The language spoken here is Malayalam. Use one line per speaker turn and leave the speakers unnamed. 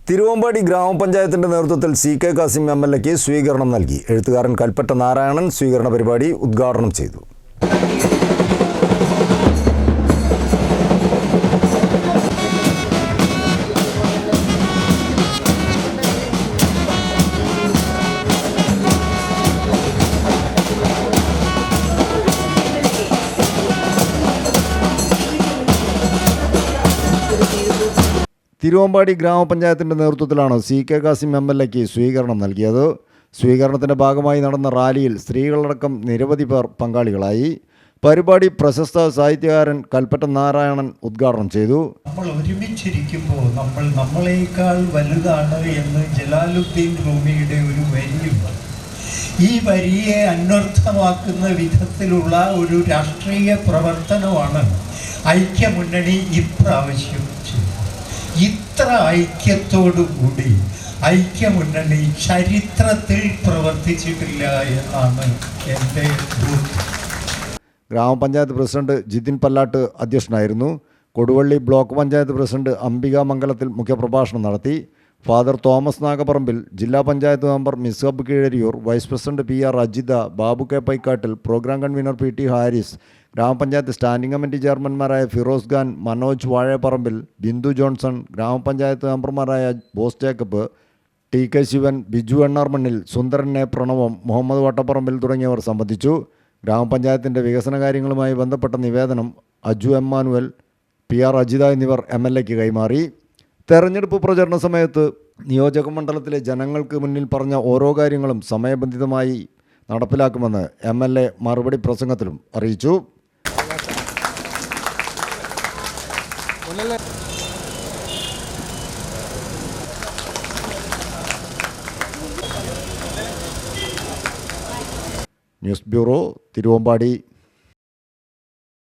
തിരുവമ്പാടി ഗ്രാമപഞ്ചായത്തിന്റെ നേതൃത്വത്തിൽ CK കാസിം MLAക്ക് സ്വീകരണം നൽകി. എഴുത്തുകാരൻ കൽപ്പറ്റ നാരായണൻ സ്വീകരണ പരിപാടി ഉദ്ഘാടനം ചെയ്തു. തിരുവമ്പാടി ഗ്രാമപഞ്ചായത്തിന്റെ നേതൃത്വത്തിലാണ് CK കാസിം MLAക്ക് സ്വീകരണം നൽകിയത്. സ്വീകരണത്തിന്റെ ഭാഗമായി നടന്ന റാലിയിൽ സ്ത്രീകളടക്കം നിരവധി പേർ പങ്കാളികളായി. പരിപാടി പ്രശസ്ത സാഹിത്യകാരൻ കൽപ്പറ്റ നാരായണൻ ഉദ്ഘാടനം ചെയ്തു.
നമ്മൾ ഒരുമിച്ചിരിക്കുമ്പോൾ നമ്മളേക്കാൾ വലുതാണ് എന്ന് ജലാലുദ്ദീൻ റൂമിയുടെ ഒരു വരിയുണ്ട്. ഈ വരിയെ അന്വർത്ഥമാക്കുന്ന വിധത്തിലുള്ള ഒരു രാഷ്ട്രീയ പ്രവർത്തനമാണ് ഐക്യമുന്നണി ഇപ്രാവശ്യം ചെയ്തത്. ഇത്ര ഐക്യത്തോടുകൂടി ഐക്യമുന്നണി ചരിത്രത്തിൽ പ്രവർത്തിച്ചിട്ടില്ല എന്നാണ് എൻ്റെ ബോധ്യം.
ഗ്രാമപഞ്ചായത്ത് പ്രസിഡന്റ് ജിതിൻ പല്ലാട്ട് അധ്യക്ഷനായിരുന്നു. കൊടുവള്ളി ബ്ലോക്ക് പഞ്ചായത്ത് പ്രസിഡന്റ് അംബിക മംഗലത്തിൽ മുഖ്യപ്രഭാഷണം നടത്തി. ഫാദർ തോമസ് നാഗപ്പറമ്പിൽ, ജില്ലാ panchayat member Mishab Keezhariyur, vice president PR Ajitha, Babu K Paikkattil, programme convener PT Haris, ഗ്രാമപഞ്ചായത്ത് സ്റ്റാൻഡിംഗ് കമ്മിറ്റി ചെയർമാൻമാരായ ഫിറോസ് ഖാൻ, മനോജ് വാഴപ്പറമ്പിൽ, ബിന്ദു ജോൺസൺ, ഗ്രാമപഞ്ചായത്ത് മെമ്പർമാരായ Bose Jacob, TK Sivan, Biju Ennarmannil, Sundaran A Pranavam, Muhammad Vattaparambil തുടങ്ങിയവർ സംബന്ധിച്ചു. ഗ്രാമപഞ്ചായത്തിൻ്റെ വികസന കാര്യങ്ങളുമായി ബന്ധപ്പെട്ട നിവേദനം അജു എമ്മാനുവൽ, PR അജിത എന്നിവർ MLAക്ക് കൈമാറി. തെരഞ്ഞെടുപ്പ് പ്രചരണ സമയത്ത് നിയോജക മണ്ഡലത്തിലെ ജനങ്ങൾക്ക് മുന്നിൽ പറഞ്ഞ ഓരോ കാര്യങ്ങളും സമയബന്ധിതമായി നടപ്പിലാക്കുമെന്ന് MLA മറുപടി പ്രസംഗത്തിലും അറിയിച്ചു. News bureau, Thiruvambady.